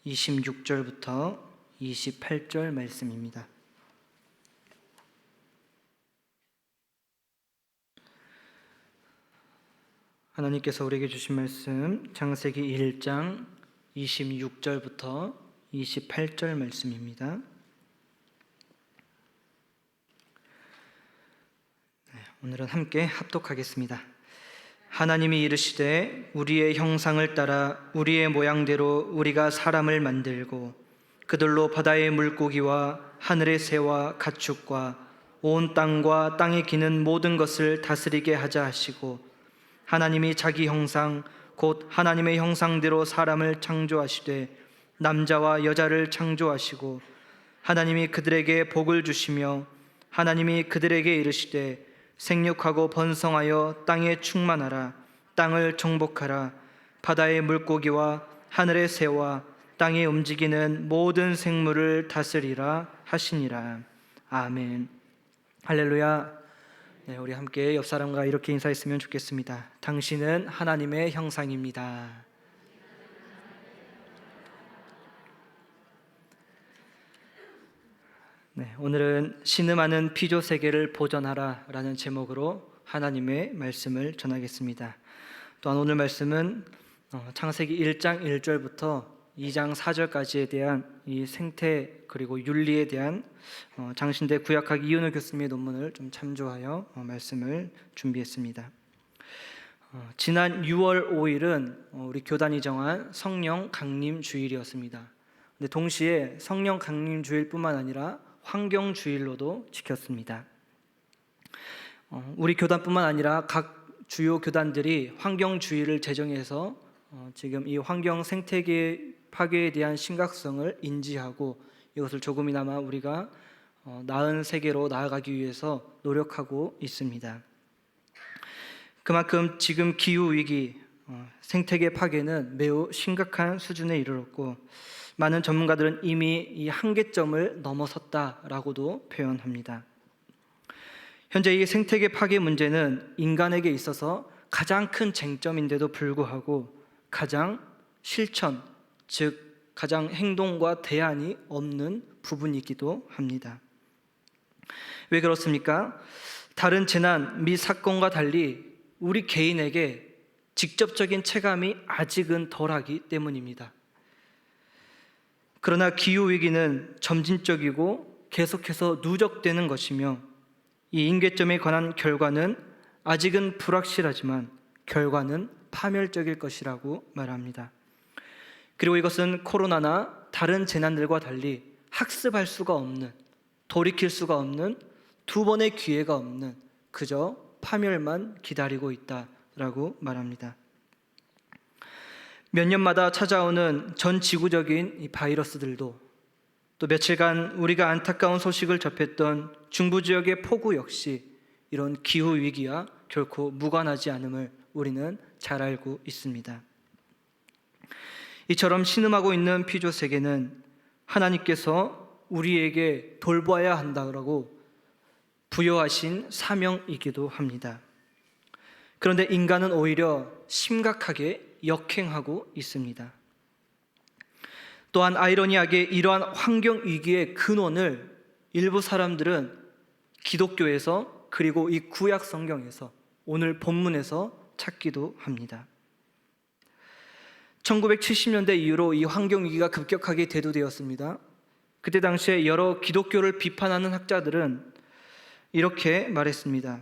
26절부터 28절 말씀입니다. 하나님께서 우리에게 주신 말씀 창세기 1장 26절부터 28절 말씀입니다. 오늘은 함께 합독하겠습니다. 하나님이 이르시되 우리의 형상을 따라 우리의 모양대로 우리가 사람을 만들고 그들로 바다의 물고기와 하늘의 새와 가축과 온 땅과 땅에 기는 모든 것을 다스리게 하자 하시고, 하나님이 자기 형상 곧 하나님의 형상대로 사람을 창조하시되 남자와 여자를 창조하시고, 하나님이 그들에게 복을 주시며 하나님이 그들에게 이르시되 생육하고 번성하여 땅에 충만하라. 땅을 정복하라. 바다의 물고기와 하늘의 새와 땅에 움직이는 모든 생물을 다스리라 하시니라. 아멘. 할렐루야. 우리 함께 옆 사람과 이렇게 인사했으면 좋겠습니다. 당신은 하나님의 형상입니다. 오늘은 신음하는 피조 세계를 보전하라 라는 제목으로 하나님의 말씀을 전하겠습니다. 또한 오늘 말씀은 창세기 1장 1절부터 2장 4절까지에 대한 이 생태 그리고 윤리에 대한 장신대 구약학 이은호 교수님의 논문을 좀 참조하여 말씀을 준비했습니다. 지난 6월 5일은 우리 교단이 정한 성령 강림 주일이었습니다. 근데 동시에 성령 강림 주일뿐만 아니라 환경 주일로도 지켰습니다. 우리 교단뿐만 아니라 각 주요 교단들이 환경 주일을 제정해서 지금 이 환경 생태계 파괴에 대한 심각성을 인지하고 이것을 조금이나마 우리가 나은 세계로 나아가기 위해서 노력하고 있습니다. 그만큼 지금 기후 위기, 생태계 파괴는 매우 심각한 수준에 이르렀고, 많은 전문가들은 이미 이 한계점을 넘어섰다라고도 표현합니다. 현재 이 생태계 파괴 문제는 인간에게 있어서 가장 큰 쟁점인데도 불구하고 가장 실천, 즉 가장 행동과 대안이 없는 부분이기도 합니다. 왜 그렇습니까? 다른 재난 및 사건과 달리 우리 개인에게 직접적인 체감이 아직은 덜하기 때문입니다. 그러나 기후위기는 점진적이고 계속해서 누적되는 것이며, 이 임계점에 관한 결과는 아직은 불확실하지만 결과는 파멸적일 것이라고 말합니다. 그리고 이것은 코로나나 다른 재난들과 달리 학습할 수가 없는, 돌이킬 수가 없는, 두 번의 기회가 없는 그저 파멸만 기다리고 있다라고 말합니다. 몇 년마다 찾아오는 전 지구적인 이 바이러스들도, 또 며칠간 우리가 안타까운 소식을 접했던 중부 지역의 폭우 역시 이런 기후 위기와 결코 무관하지 않음을 우리는 잘 알고 있습니다. 이처럼 신음하고 있는 피조 세계는 하나님께서 우리에게 돌보아야 한다고 부여하신 사명이기도 합니다. 그런데 인간은 오히려 심각하게 역행하고 있습니다. 또한 아이러니하게 이러한 환경 위기의 근원을 일부 사람들은 기독교에서 그리고 이 구약 성경에서, 오늘 본문에서 찾기도 합니다. 1970년대 이후로 이 환경 위기가 급격하게 대두되었습니다. 그때 당시에 여러 기독교를 비판하는 학자들은 이렇게 말했습니다.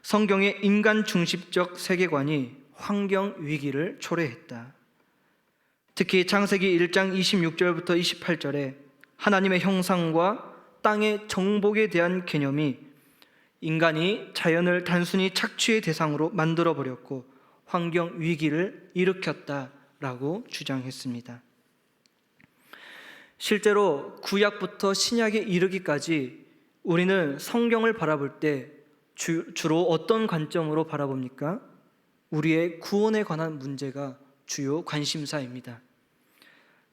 성경의 인간 중심적 세계관이 환경 위기를 초래했다. 특히 창세기 1장 26절부터 28절에 하나님의 형상과 땅의 정복에 대한 개념이 인간이 자연을 단순히 착취의 대상으로 만들어버렸고 환경 위기를 일으켰다라고 주장했습니다. 실제로 구약부터 신약에 이르기까지 우리는 성경을 바라볼 때 주로 어떤 관점으로 바라봅니까? 우리의 구원에 관한 문제가 주요 관심사입니다.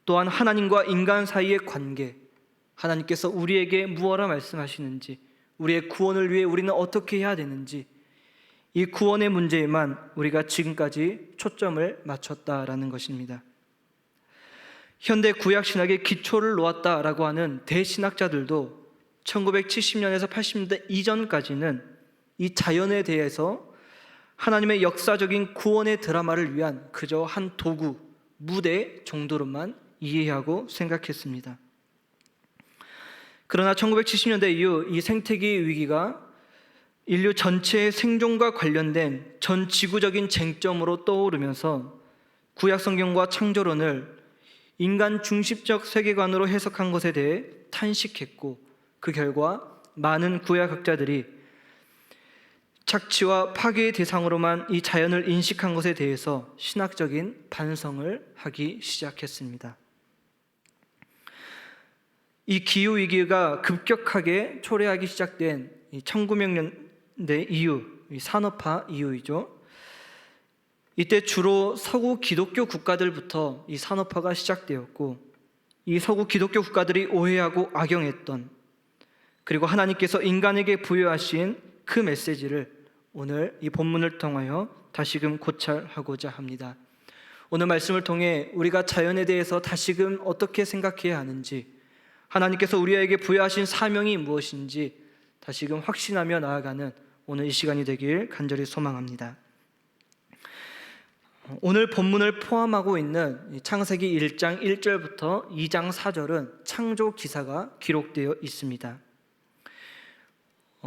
또한 하나님과 인간 사이의 관계, 하나님께서 우리에게 무엇을 말씀하시는지, 우리의 구원을 위해 우리는 어떻게 해야 되는지, 이 구원의 문제에만 우리가 지금까지 초점을 맞췄다라는 것입니다. 현대 구약 신학의 기초를 놓았다라고 하는 대신학자들도 1970년에서 80년대 이전까지는 이 자연에 대해서 하나님의 역사적인 구원의 드라마를 위한 그저 한 도구, 무대 정도로만 이해하고 생각했습니다. 그러나 1970년대 이후 이 생태계 위기가 인류 전체의 생존과 관련된 전 지구적인 쟁점으로 떠오르면서 구약 성경과 창조론을 인간 중심적 세계관으로 해석한 것에 대해 탄식했고, 그 결과 많은 구약학자들이 착취와 파괴의 대상으로만 이 자연을 인식한 것에 대해서 신학적인 반성을 하기 시작했습니다. 이 기후위기가 급격하게 초래하기 시작된 1900년대 이후, 이 산업화 이후이죠. 이때 주로 서구 기독교 국가들부터 이 산업화가 시작되었고, 이 서구 기독교 국가들이 오해하고 악용했던, 그리고 하나님께서 인간에게 부여하신 그 메시지를 오늘 이 본문을 통하여 다시금 고찰하고자 합니다. 오늘 말씀을 통해 우리가 자연에 대해서 다시금 어떻게 생각해야 하는지, 하나님께서 우리에게 부여하신 사명이 무엇인지 다시금 확신하며 나아가는 오늘 이 시간이 되길 간절히 소망합니다. 오늘 본문을 포함하고 있는 창세기 1장 1절부터 2장 4절은 창조 기사가 기록되어 있습니다.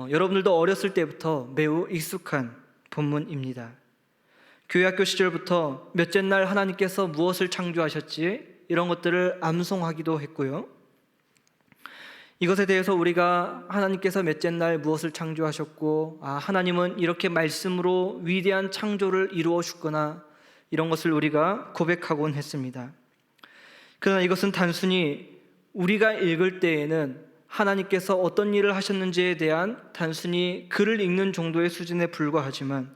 여러분들도 어렸을 때부터 매우 익숙한 본문입니다. 교회학교 시절부터 몇째 날 하나님께서 무엇을 창조하셨지? 이런 것들을 암송하기도 했고요. 이것에 대해서 우리가 하나님께서 몇째 날 무엇을 창조하셨고, 하나님은 이렇게 말씀으로 위대한 창조를 이루어 주거나, 이런 것을 우리가 고백하곤 했습니다. 그러나 이것은 단순히 우리가 읽을 때에는 하나님께서 어떤 일을 하셨는지에 대한 단순히 글을 읽는 정도의 수준에 불과하지만,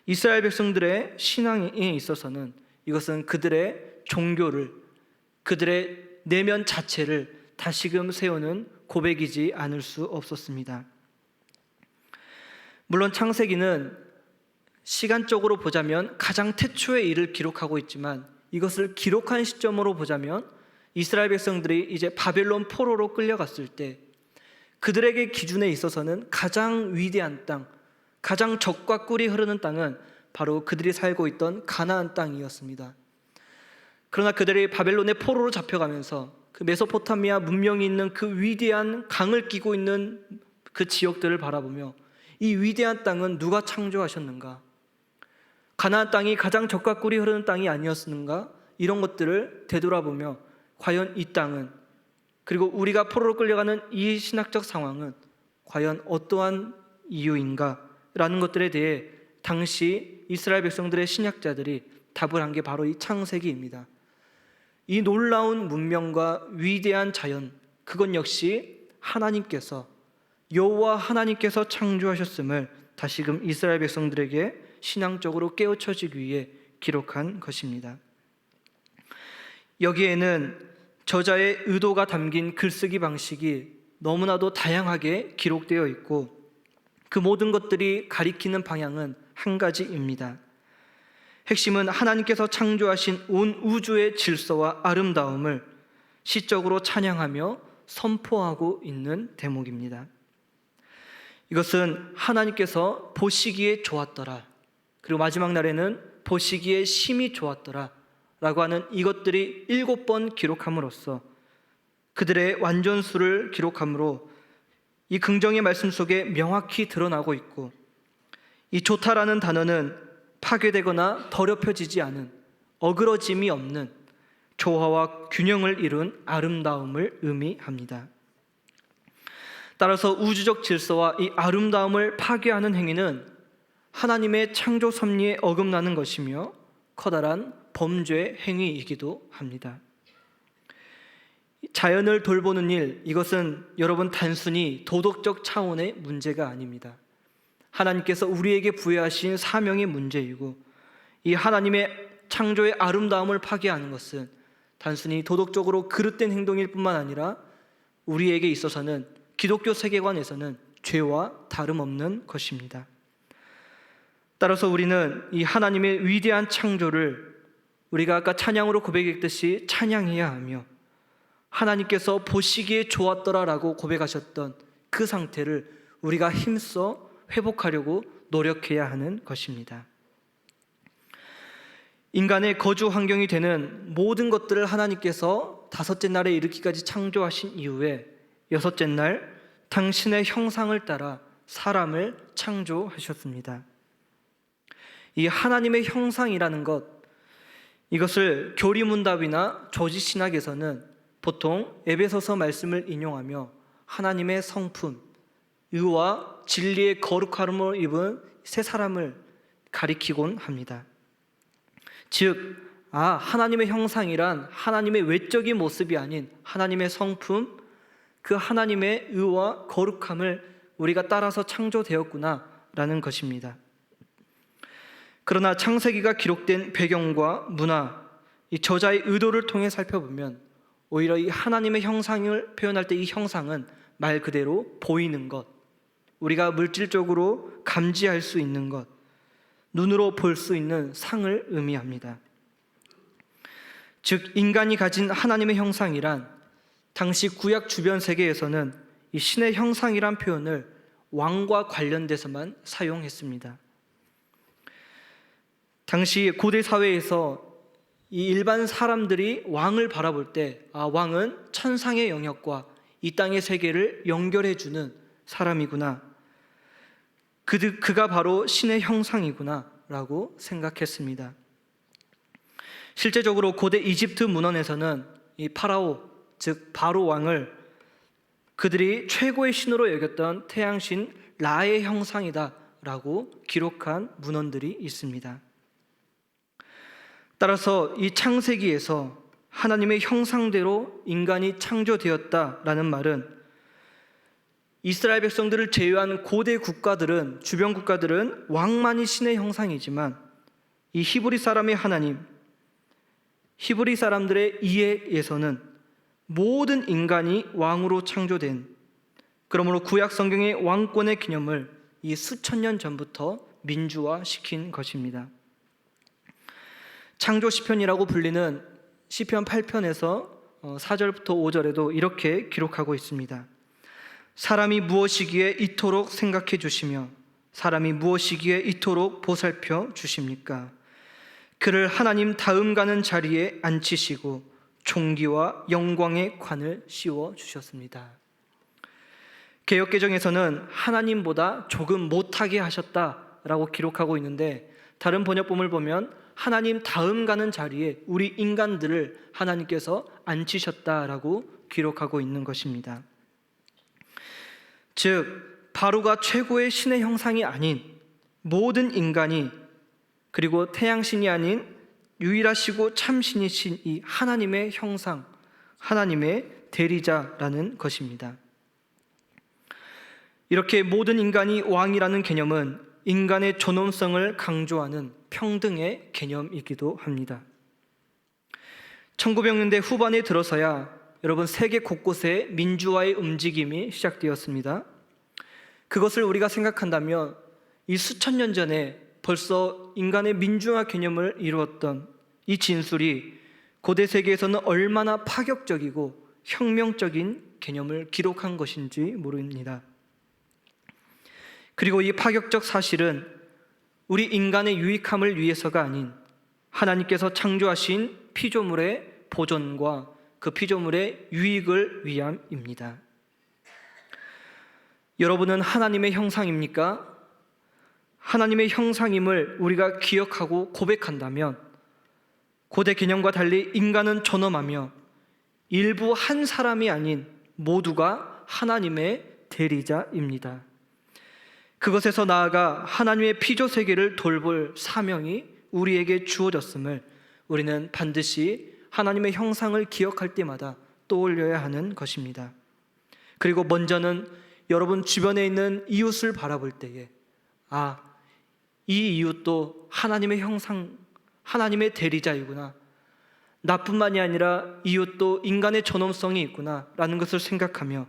이스라엘 백성들의 신앙에 있어서는 이것은 그들의 종교를, 그들의 내면 자체를 다시금 세우는 고백이지 않을 수 없었습니다. 물론 창세기는 시간적으로 보자면 가장 태초의 일을 기록하고 있지만, 이것을 기록한 시점으로 보자면 이스라엘 백성들이 이제 바벨론 포로로 끌려갔을 때 그들에게 기준에 있어서는 가장 위대한 땅, 가장 젖과 꿀이 흐르는 땅은 바로 그들이 살고 있던 가나안 땅이었습니다. 그러나 그들이 바벨론의 포로로 잡혀가면서 그 메소포타미아 문명이 있는 그 위대한 강을 끼고 있는 그 지역들을 바라보며, 이 위대한 땅은 누가 창조하셨는가? 가나안 땅이 가장 젖과 꿀이 흐르는 땅이 아니었는가? 이런 것들을 되돌아보며 과연 이 땅은, 그리고 우리가 포로로 끌려가는 이 신학적 상황은 과연 어떠한 이유인가? 라는 것들에 대해 당시 이스라엘 백성들의 신학자들이 답을 한 게 바로 이 창세기입니다. 이 놀라운 문명과 위대한 자연, 그건 역시 하나님께서, 여호와 하나님께서 창조하셨음을 다시금 이스라엘 백성들에게 신앙적으로 깨우쳐지기 위해 기록한 것입니다. 여기에는 저자의 의도가 담긴 글쓰기 방식이 너무나도 다양하게 기록되어 있고, 그 모든 것들이 가리키는 방향은 한 가지입니다. 핵심은 하나님께서 창조하신 온 우주의 질서와 아름다움을 시적으로 찬양하며 선포하고 있는 대목입니다. 이것은 하나님께서 보시기에 좋았더라, 그리고 마지막 날에는 보시기에 심히 좋았더라 라고 하는 이것들이 7번 기록함으로써, 그들의 완전수를 기록함으로 이 긍정의 말씀 속에 명확히 드러나고 있고, 이 좋다라는 단어는 파괴되거나 더럽혀지지 않은, 어그러짐이 없는 조화와 균형을 이룬 아름다움을 의미합니다. 따라서 우주적 질서와 이 아름다움을 파괴하는 행위는 하나님의 창조 섭리에 어긋나는 것이며 커다란 범죄 행위이기도 합니다. 자연을 돌보는 일, 이것은 여러분 단순히 도덕적 차원의 문제가 아닙니다. 하나님께서 우리에게 부여하신 사명의 문제이고, 이 하나님의 창조의 아름다움을 파괴하는 것은 단순히 도덕적으로 그릇된 행동일 뿐만 아니라 우리에게 있어서는, 기독교 세계관에서는 죄와 다름없는 것입니다. 따라서 우리는 이 하나님의 위대한 창조를 우리가 아까 찬양으로 고백했듯이 찬양해야 하며 하나님께서 보시기에 좋았더라라고 고백하셨던 그 상태를 우리가 힘써 회복하려고 노력해야 하는 것입니다. 인간의 거주 환경이 되는 모든 것들을 하나님께서 다섯째 날에 이르기까지 창조하신 이후에 여섯째 날 당신의 형상을 따라 사람을 창조하셨습니다. 이 하나님의 형상이라는 것, 이것을 교리문답이나 조지신학에서는 보통 에베소서 말씀을 인용하며 하나님의 성품, 의와 진리의 거룩함을 입은 새 사람을 가리키곤 합니다. 즉, 하나님의 형상이란 하나님의 외적인 모습이 아닌 하나님의 성품, 그 하나님의 의와 거룩함을 우리가 따라서 창조되었구나 라는 것입니다. 그러나 창세기가 기록된 배경과 문화, 이 저자의 의도를 통해 살펴보면 오히려 이 하나님의 형상을 표현할 때 이 형상은 말 그대로 보이는 것, 우리가 물질적으로 감지할 수 있는 것, 눈으로 볼 수 있는 상을 의미합니다. 즉, 인간이 가진 하나님의 형상이란 당시 구약 주변 세계에서는 이 신의 형상이란 표현을 왕과 관련돼서만 사용했습니다. 당시 고대 사회에서 이 일반 사람들이 왕을 바라볼 때 왕은 천상의 영역과 이 땅의 세계를 연결해주는 사람이구나, 그가 바로 신의 형상이구나 라고 생각했습니다. 실제적으로 고대 이집트 문헌에서는 이 파라오, 즉 바로 왕을 그들이 최고의 신으로 여겼던 태양신 라의 형상이다 라고 기록한 문헌들이 있습니다. 따라서 이 창세기에서 하나님의 형상대로 인간이 창조되었다라는 말은 이스라엘 백성들을 제외한 고대 국가들은, 주변 국가들은 왕만이 신의 형상이지만 이 히브리 사람의 하나님, 히브리 사람들의 이해에서는 모든 인간이 왕으로 창조된, 그러므로 구약 성경의 왕권의 개념을 이 수천 년 전부터 민주화시킨 것입니다. 창조 시편이라고 불리는 시편 8편에서 4절부터 5절에도 이렇게 기록하고 있습니다. 사람이 무엇이기에 이토록 생각해 주시며 사람이 무엇이기에 이토록 보살펴 주십니까? 그를 하나님 다음 가는 자리에 앉히시고 존귀와 영광의 관을 씌워 주셨습니다. 개역개정에서는 하나님보다 조금 못하게 하셨다라고 기록하고 있는데, 다른 번역본을 보면 하나님 다음 가는 자리에 우리 인간들을 하나님께서 앉히셨다라고 기록하고 있는 것입니다. 즉, 바로가 최고의 신의 형상이 아닌 모든 인간이, 그리고 태양신이 아닌 유일하시고 참신이신 이 하나님의 형상, 하나님의 대리자라는 것입니다. 이렇게 모든 인간이 왕이라는 개념은 인간의 존엄성을 강조하는 평등의 개념이기도 합니다. 1900년대 후반에 들어서야 여러분 세계 곳곳에 민주화의 움직임이 시작되었습니다. 그것을 우리가 생각한다면 이 수천 년 전에 벌써 인간의 민주화 개념을 이루었던 이 진술이 고대 세계에서는 얼마나 파격적이고 혁명적인 개념을 기록한 것인지 모릅니다. 그리고 이 파격적 사실은 우리 인간의 유익함을 위해서가 아닌 하나님께서 창조하신 피조물의 보존과 그 피조물의 유익을 위함입니다. 여러분은 하나님의 형상입니까? 하나님의 형상임을 우리가 기억하고 고백한다면 고대 개념과 달리 인간은 존엄하며 일부 한 사람이 아닌 모두가 하나님의 대리자입니다. 그것에서 나아가 하나님의 피조 세계를 돌볼 사명이 우리에게 주어졌음을 우리는 반드시 하나님의 형상을 기억할 때마다 떠올려야 하는 것입니다. 그리고 먼저는 여러분 주변에 있는 이웃을 바라볼 때에 이 이웃도 하나님의 형상, 하나님의 대리자이구나, 나뿐만이 아니라 이웃도 인간의 존엄성이 있구나 라는 것을 생각하며,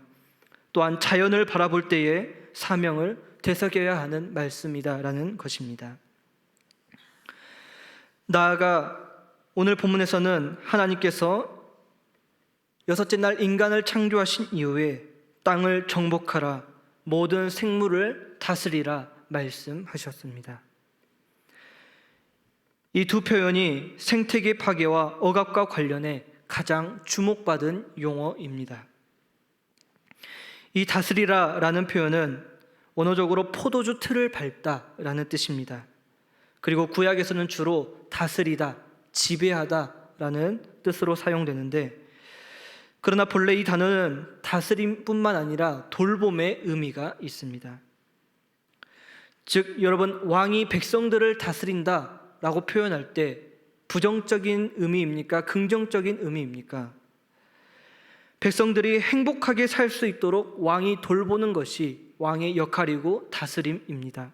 또한 자연을 바라볼 때에 사명을 되새겨야 하는 말씀이다라는 것입니다. 나아가 오늘 본문에서는 하나님께서 여섯째 날 인간을 창조하신 이후에 땅을 정복하라, 모든 생물을 다스리라 말씀하셨습니다. 이 두 표현이 생태계 파괴와 억압과 관련해 가장 주목받은 용어입니다. 이 다스리라라는 표현은 원어적으로 포도주 틀을 밟다라는 뜻입니다. 그리고 구약에서는 주로 다스리다, 지배하다라는 뜻으로 사용되는데, 그러나 본래 이 단어는 다스림뿐만 아니라 돌봄의 의미가 있습니다. 즉, 여러분, 왕이 백성들을 다스린다라고 표현할 때 부정적인 의미입니까? 긍정적인 의미입니까? 백성들이 행복하게 살 수 있도록 왕이 돌보는 것이 왕의 역할이고 다스림입니다.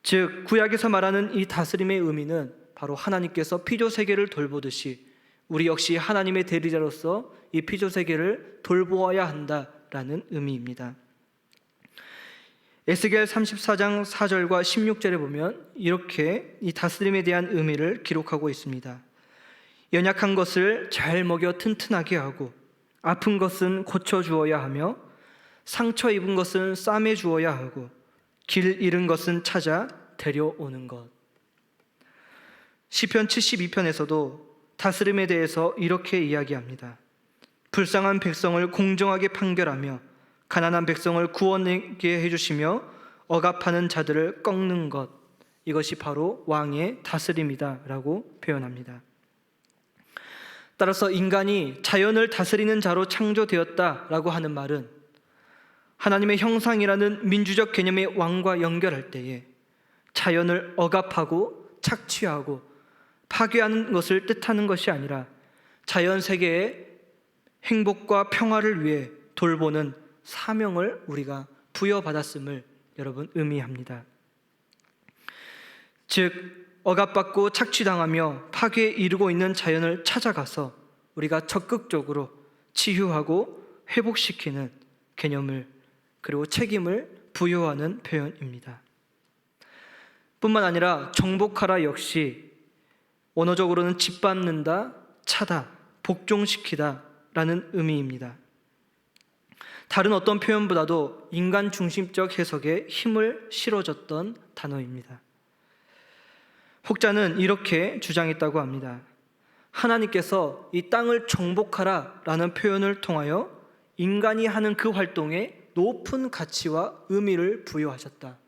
즉, 구약에서 말하는 이 다스림의 의미는 바로 하나님께서 피조세계를 돌보듯이 우리 역시 하나님의 대리자로서 이 피조세계를 돌보아야 한다라는 의미입니다. 에스겔 34장 4절과 16절에 보면 이렇게 이 다스림에 대한 의미를 기록하고 있습니다. 연약한 것을 잘 먹여 튼튼하게 하고, 아픈 것은 고쳐주어야 하며, 상처 입은 것은 싸매 주어야 하고, 길 잃은 것은 찾아 데려오는 것. 시편 72편에서도 다스림에 대해서 이렇게 이야기합니다. 불쌍한 백성을 공정하게 판결하며 가난한 백성을 구원하게 해주시며 억압하는 자들을 꺾는 것, 이것이 바로 왕의 다스림이다 라고 표현합니다. 따라서 인간이 자연을 다스리는 자로 창조되었다라고 하는 말은 하나님의 형상이라는 민주적 개념의 왕과 연결할 때에 자연을 억압하고 착취하고 파괴하는 것을 뜻하는 것이 아니라 자연 세계의 행복과 평화를 위해 돌보는 사명을 우리가 부여받았음을 여러분 의미합니다. 즉, 억압받고 착취당하며 파괴에 이르고 있는 자연을 찾아가서 우리가 적극적으로 치유하고 회복시키는 개념을, 그리고 책임을 부여하는 표현입니다. 뿐만 아니라 정복하라 역시 원어적으로는 짓밟는다, 차다, 복종시키다 라는 의미입니다. 다른 어떤 표현보다도 인간 중심적 해석에 힘을 실어줬던 단어입니다. 혹자는 이렇게 주장했다고 합니다. 하나님께서 이 땅을 정복하라 라는 표현을 통하여 인간이 하는 그 활동에 높은 가치와 의미를 부여하셨다.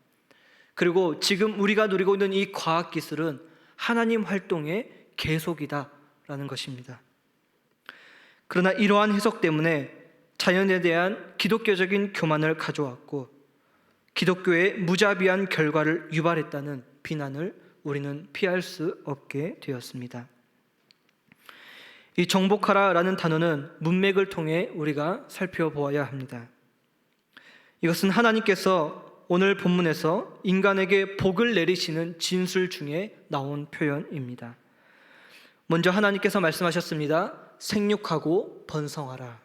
그리고 지금 우리가 누리고 있는 이 과학기술은 하나님 활동의 계속이다 라는 것입니다. 그러나 이러한 해석 때문에 자연에 대한 기독교적인 교만을 가져왔고 기독교의 무자비한 결과를 유발했다는 비난을 우리는 피할 수 없게 되었습니다. 이 정복하라라는 단어는 문맥을 통해 우리가 살펴보아야 합니다. 이것은 하나님께서 오늘 본문에서 인간에게 복을 내리시는 진술 중에 나온 표현입니다. 먼저 하나님께서 말씀하셨습니다. 생육하고 번성하라.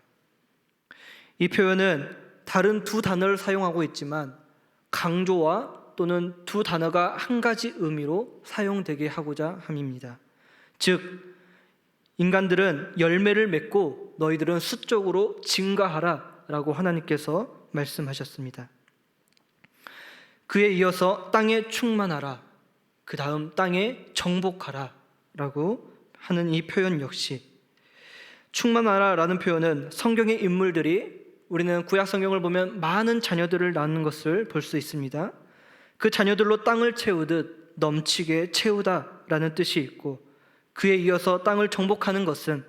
이 표현은 다른 두 단어를 사용하고 있지만 강조와 또는 두 단어가 한 가지 의미로 사용되게 하고자 함입니다. 즉, 인간들은 열매를 맺고 너희들은 수적으로 증가하라 라고 하나님께서 말씀하셨습니다. 그에 이어서 땅에 충만하라, 그 다음 땅에 정복하라 라고 하는 이 표현 역시, 충만하라 라는 표현은 성경의 인물들이, 우리는 구약 성경을 보면 많은 자녀들을 낳는 것을 볼 수 있습니다. 그 자녀들로 땅을 채우듯 넘치게 채우다 라는 뜻이 있고, 그에 이어서 땅을 정복하는 것은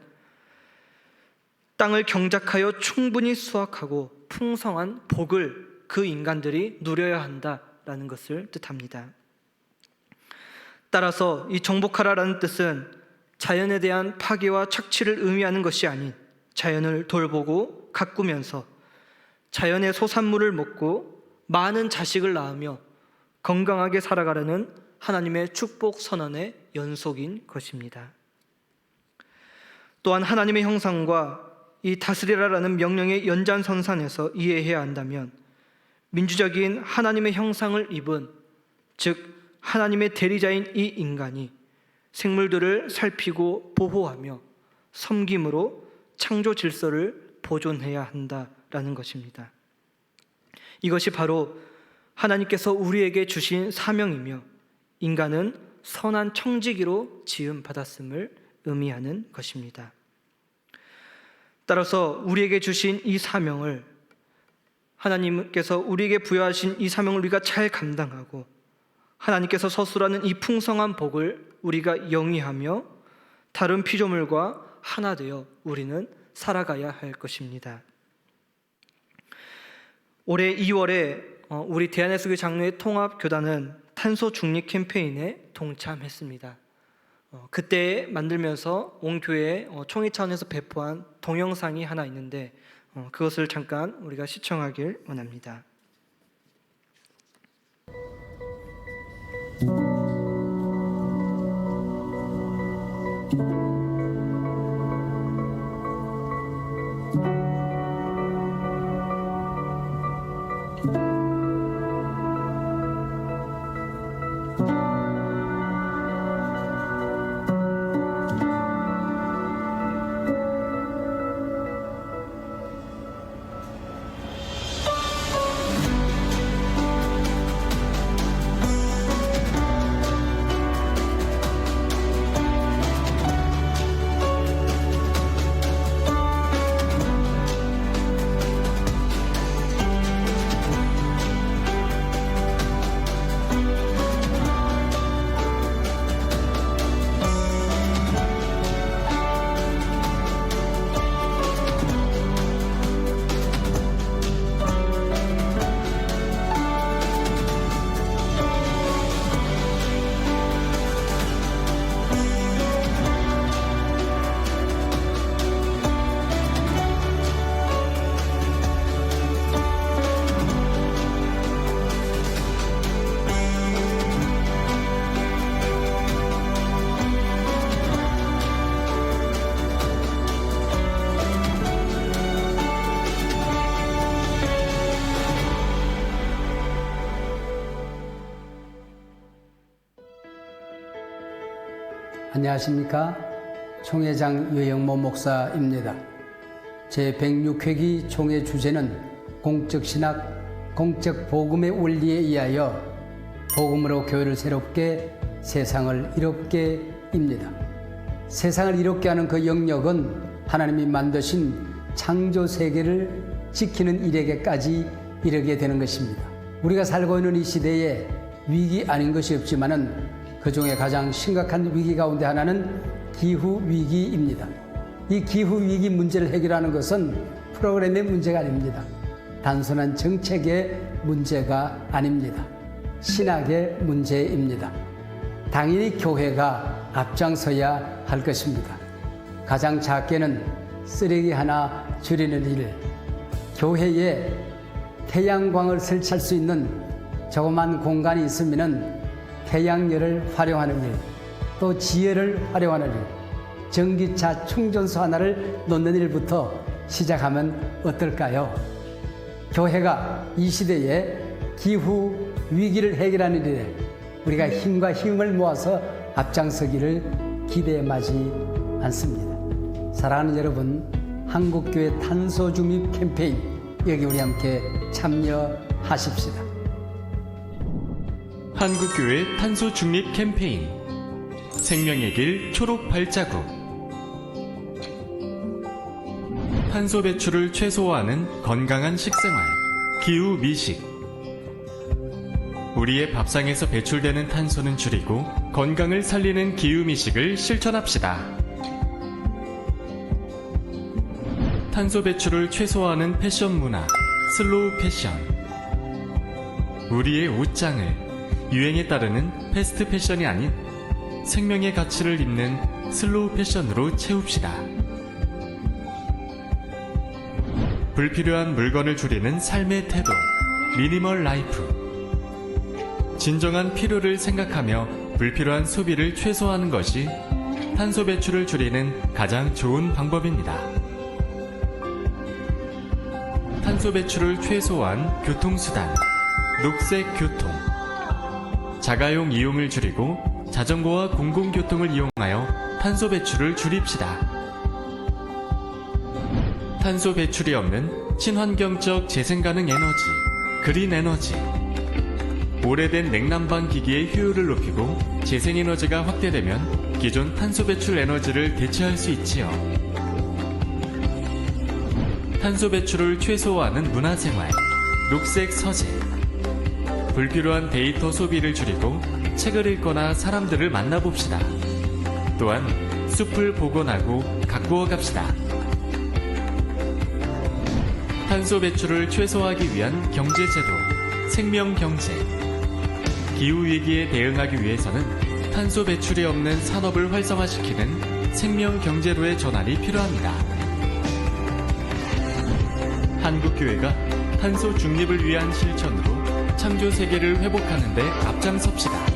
땅을 경작하여 충분히 수확하고 풍성한 복을 그 인간들이 누려야 한다라는 것을 뜻합니다. 따라서 이 정복하라라는 뜻은 자연에 대한 파괴와 착취를 의미하는 것이 아닌 자연을 돌보고 가꾸면서 자연의 소산물을 먹고 많은 자식을 낳으며 건강하게 살아가려는 하나님의 축복 선언의 연속인 것입니다. 또한 하나님의 형상과 이 다스리라라는 명령의 연장선상에서 이해해야 한다면, 민주적인 하나님의 형상을 입은, 즉 하나님의 대리자인 이 인간이 생물들을 살피고 보호하며 섬김으로 창조 질서를 보존해야 한다라는 것입니다. 이것이 바로 하나님께서 우리에게 주신 사명이며 인간은 선한 청지기로 지음 받았음을 의미하는 것입니다. 따라서 우리에게 주신 이 사명을, 하나님께서 우리에게 부여하신 이 사명을 우리가 잘 감당하고 하나님께서 서술하는 이 풍성한 복을 우리가 영위하며 다른 피조물과 하나 되어 우리는 살아가야 할 것입니다. 올해 2월에 우리 대한예수교 장로회 통합교단은 탄소 중립 캠페인에 동참했습니다. 그때 만들면서 온 교회에 총회 차원에서 배포한 동영상이 하나 있는데 그것을 잠깐 우리가 시청하길 원합니다. 안녕하십니까? 총회장 유영모 목사입니다. 제106회기 총회 주제는 공적 신학, 공적 복음의 원리에 의하여 복음으로 교회를 새롭게, 세상을 이롭게입니다. 세상을 이롭게 하는 그 영역은 하나님이 만드신 창조 세계를 지키는 일에게까지 이르게 되는 것입니다. 우리가 살고 있는 이 시대에 위기 아닌 것이 없지만은 그 중에 가장 심각한 위기 가운데 하나는 기후위기입니다. 이 기후위기 문제를 해결하는 것은 프로그램의 문제가 아닙니다. 단순한 정책의 문제가 아닙니다. 신학의 문제입니다. 당연히 교회가 앞장서야 할 것입니다. 가장 작게는 쓰레기 하나 줄이는 일, 교회에 태양광을 설치할 수 있는 조그만 공간이 있으면은 태양열을 활용하는 일, 또 지혜를 활용하는 일, 전기차 충전소 하나를 놓는 일부터 시작하면 어떨까요? 교회가 이 시대에 기후 위기를 해결하는 일에 우리가 힘과 힘을 모아서 앞장서기를 기대에 마지 않습니다. 사랑하는 여러분, 한국교회 탄소 중립 캠페인, 여기 우리 함께 참여하십시다. 한국교회 탄소 중립 캠페인 생명의 길 초록 발자국. 탄소 배출을 최소화하는 건강한 식생활, 기후 미식. 우리의 밥상에서 배출되는 탄소는 줄이고 건강을 살리는 기후 미식을 실천합시다. 탄소 배출을 최소화하는 패션 문화, 슬로우 패션. 우리의 옷장을 유행에 따르는 패스트 패션이 아닌 생명의 가치를 잇는 슬로우 패션으로 채웁시다. 불필요한 물건을 줄이는 삶의 태도, 미니멀 라이프. 진정한 필요를 생각하며 불필요한 소비를 최소화하는 것이 탄소 배출을 줄이는 가장 좋은 방법입니다. 탄소 배출을 최소화한 교통수단, 녹색 교통. 자가용 이용을 줄이고 자전거와 공공교통을 이용하여 탄소 배출을 줄입시다. 탄소 배출이 없는 친환경적 재생가능 에너지, 그린 에너지. 오래된 냉난방 기기의 효율을 높이고 재생에너지가 확대되면 기존 탄소 배출 에너지를 대체할 수 있지요. 탄소 배출을 최소화하는 문화생활, 녹색 서재. 불필요한 데이터 소비를 줄이고 책을 읽거나 사람들을 만나봅시다. 또한 숲을 복원하고 가꾸어 갑시다. 탄소 배출을 최소화하기 위한 경제제도, 생명경제. 기후위기에 대응하기 위해서는 탄소 배출이 없는 산업을 활성화시키는 생명경제로의 전환이 필요합니다. 한국교회가 탄소 중립을 위한 실천으로 창조 세계를 회복하는 데 앞장섭시다.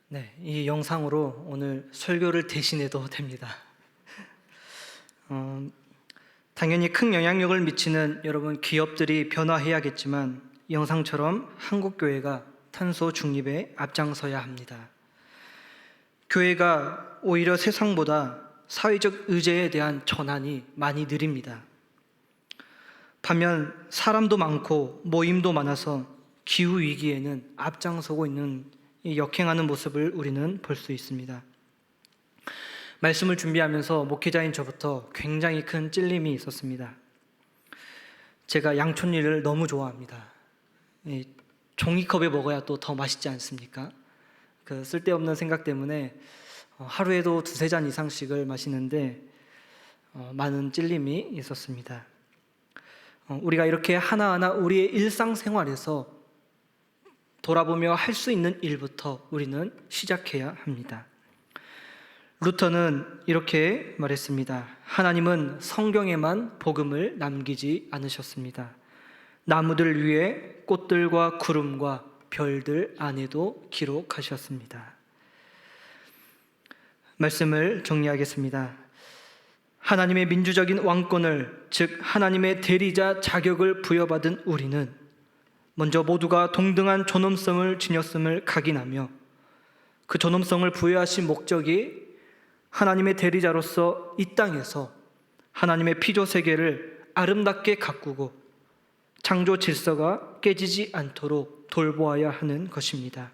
네, 이 영상으로 오늘 설교를 대신해도 됩니다. 당연히 큰 영향력을 미치는 여러분 기업들이 변화해야겠지만 이 영상처럼 한국교회가 탄소 중립에 앞장서야 합니다. 교회가 오히려 세상보다 사회적 의제에 대한 전환이 많이 느립니다. 반면 사람도 많고 모임도 많아서 기후위기에는 앞장서고 있는 이 역행하는 모습을 우리는 볼 수 있습니다. 말씀을 준비하면서 목회자인 저부터 굉장히 큰 찔림이 있었습니다. 제가 양촌리를 너무 좋아합니다. 종이컵에 먹어야 또 더 맛있지 않습니까? 그 쓸데없는 생각 때문에 하루에도 2-3잔 이상씩을 마시는데 많은 찔림이 있었습니다. 우리가 이렇게 하나하나 우리의 일상생활에서 돌아보며 할 수 있는 일부터 우리는 시작해야 합니다. 루터는 이렇게 말했습니다. 하나님은 성경에만 복음을 남기지 않으셨습니다. 나무들 위에 꽃들과 구름과 별들 안에도 기록하셨습니다. 말씀을 정리하겠습니다. 하나님의 민주적인 왕권을, 즉 하나님의 대리자 자격을 부여받은 우리는 먼저 모두가 동등한 존엄성을 지녔음을 각인하며 그 존엄성을 부여하신 목적이 하나님의 대리자로서 이 땅에서 하나님의 피조 세계를 아름답게 가꾸고 창조 질서가 깨지지 않도록 돌보아야 하는 것입니다.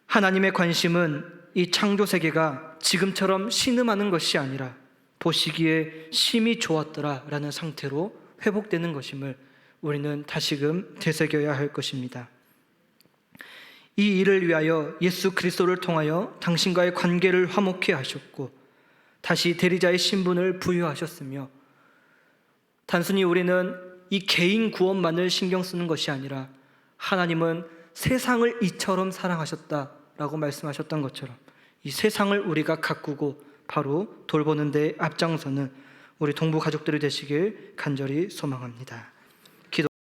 하나님의 관심은 이 창조 세계가 지금처럼 신음하는 것이 아니라 보시기에 심히 좋았더라 라는 상태로 회복되는 것임을 우리는 다시금 되새겨야 할 것입니다. 이 일을 위하여 예수 그리스도를 통하여 당신과의 관계를 화목케 하셨고 다시 대리자의 신분을 부여하셨으며 단순히 우리는 이 개인 구원만을 신경 쓰는 것이 아니라 하나님은 세상을 이처럼 사랑하셨다라고 말씀하셨던 것처럼 이 세상을 우리가 가꾸고 바로 돌보는 데 앞장서는 우리 동부 가족들이 되시길 간절히 소망합니다.